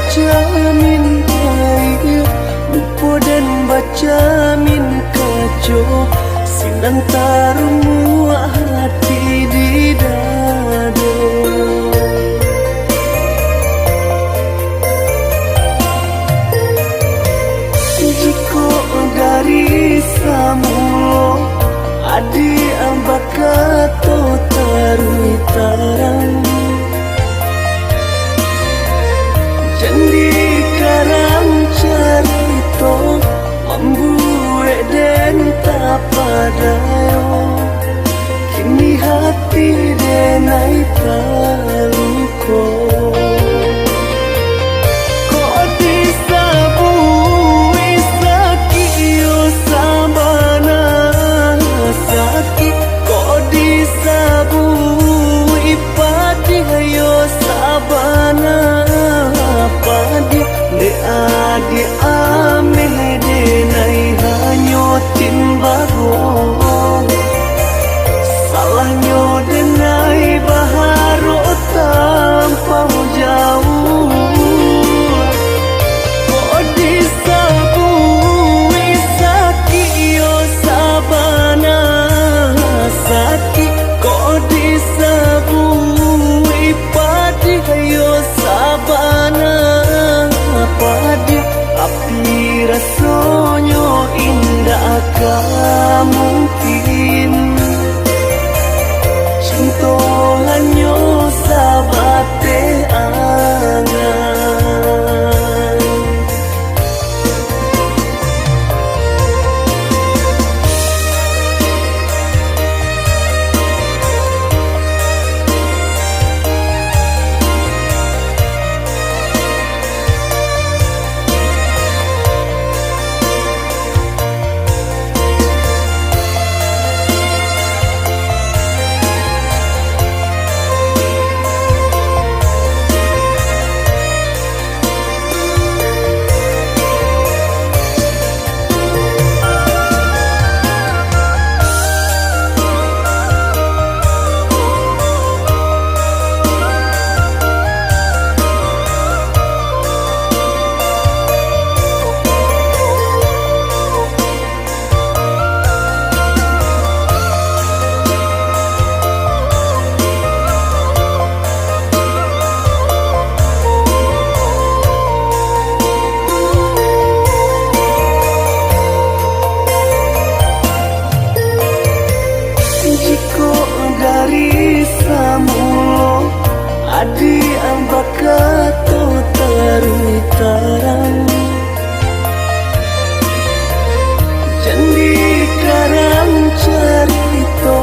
baca min air lupa dan baca min kaco sinan tarumu hati di dado. Jiko dari samulo adi ambakato tarui tarang jandi karang carito membuat dan tak padayo kini hati denai taluko. Di ameh denai hanyo timbago salahnya denai baharo tanpa jauh kok disabui sakit yo sabana sakit kok disabui padi yo sabana padi api rasanya indah akan mungkin cinta hanya sabate angan. Dari samulo adi ambakato tarui tarang jandi karang carito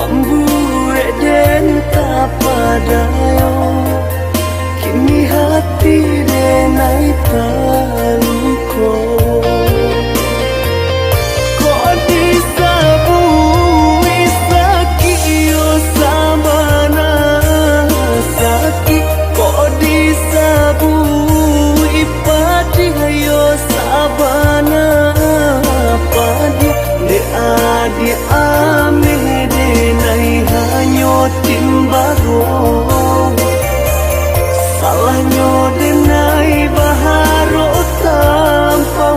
membuat dan tak padayo kini hati denai taluko. Di ameh denai hanyo timbago salahnya denai baharo tanpa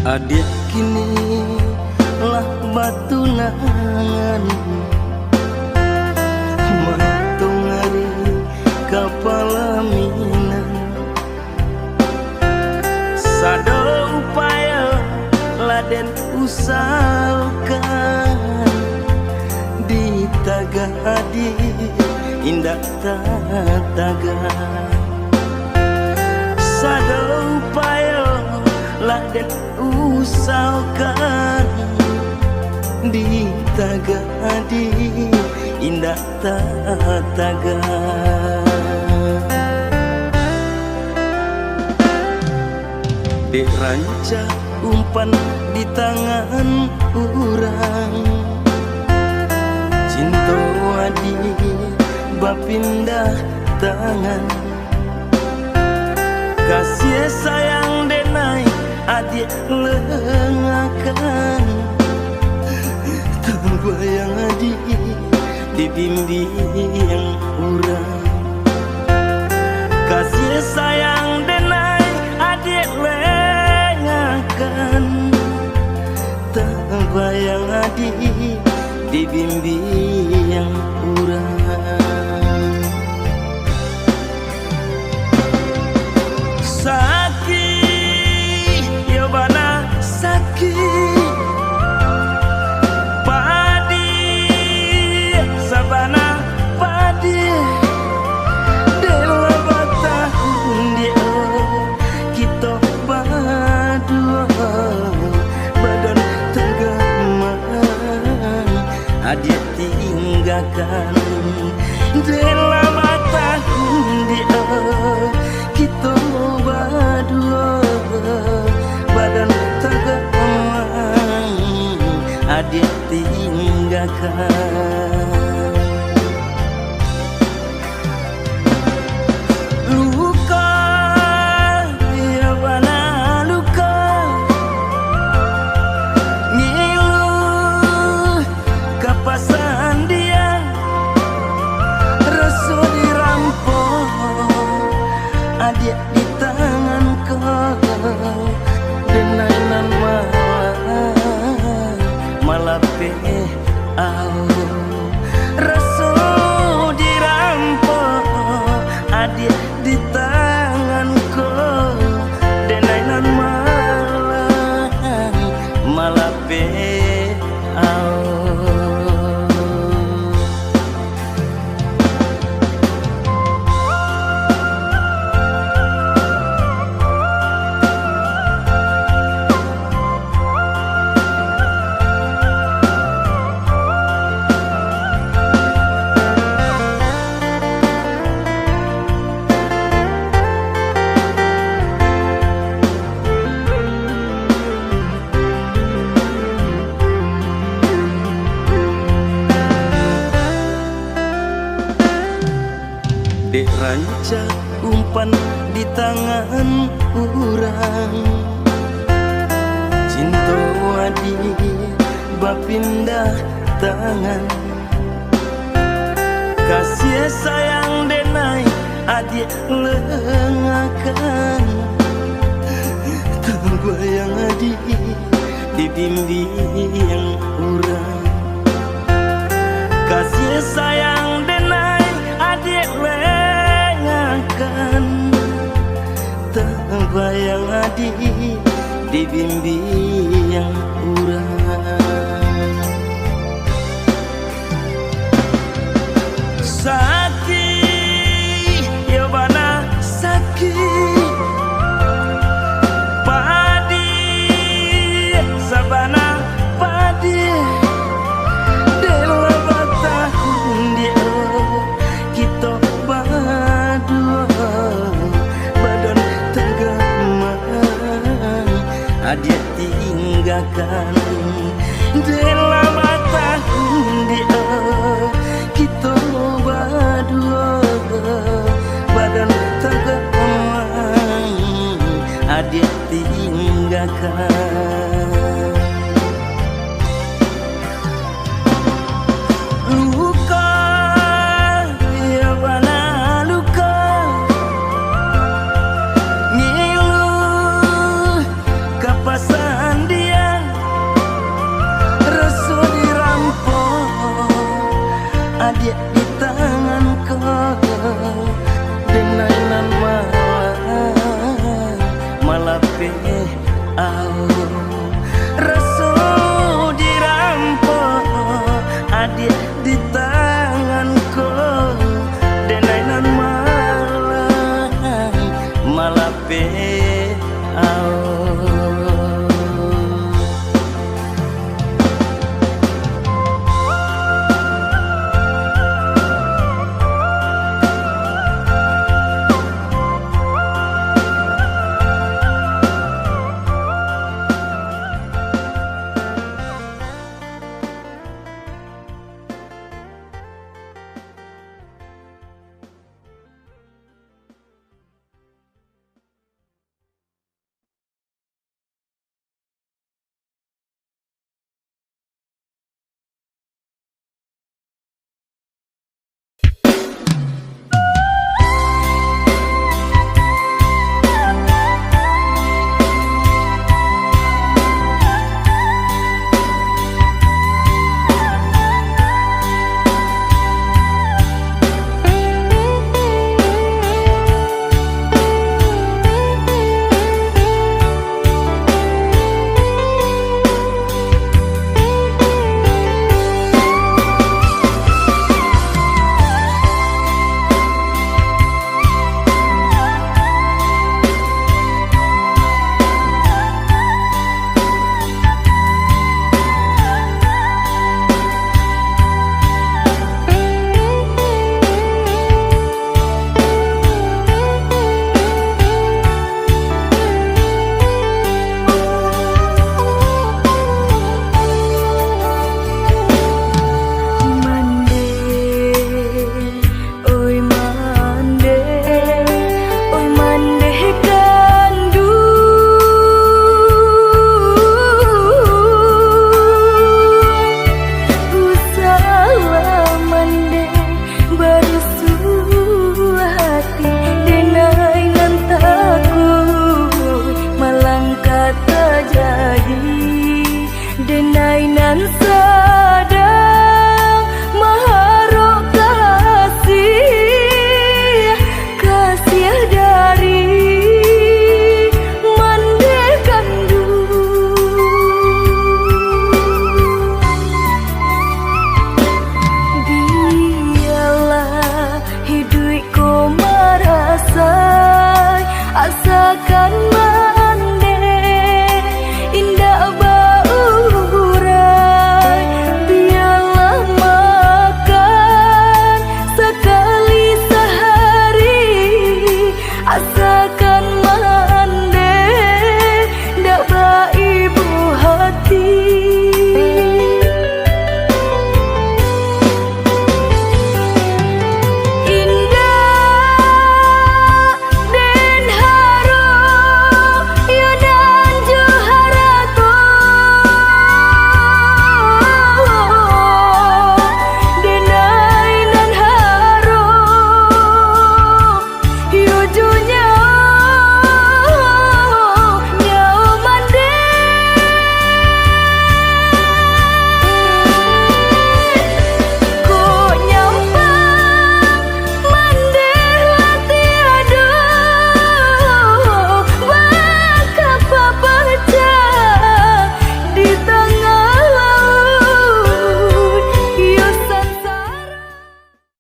Adik kini lah batu nangan Mantong hari kepala minang Sado upaya laden usahakan Di tagadi indah taga Sado upaya laden usahakan Di tagadi indah taga Dek ranca umpan di tangan urang Cinta adi bapindah tangan Kasih sayang denai adik lengakan Terbayang adik dibimbing urang Kasih sayang denai adik lengakan Terbayang adik dibimbing urang Sakit ya bana sakit Padi sabana padi Dela batahun dia kita berdua Badan tergeman adik tinggalkan Dela batahun dia kita berdua Badan tergeman adik tinggalkan Luka ya bana luka Ngilu kapasan dia Rasa dirampok adik di tangan kau Denainan malah Rasa dirampok adik di tangan kau Denainan malah Dek ranca umpan di tangan urang Cinta adi bapindah tangan Kasih sayang denai adik lengakan Terbayang adik dibimbing urang Kasih sayang denai adik lengakan Terbayang adik dibimbing urang Sakit ya bana sakit Padi sabana padi Dela batahun dia kita berdua Badan tergeman adik tinggalkan Dela batahun dia kita berdua Badan tergeman adik tinggalkan Luka ya bana luka Ngilu kapasan adik di tangan kau denainan malah pe au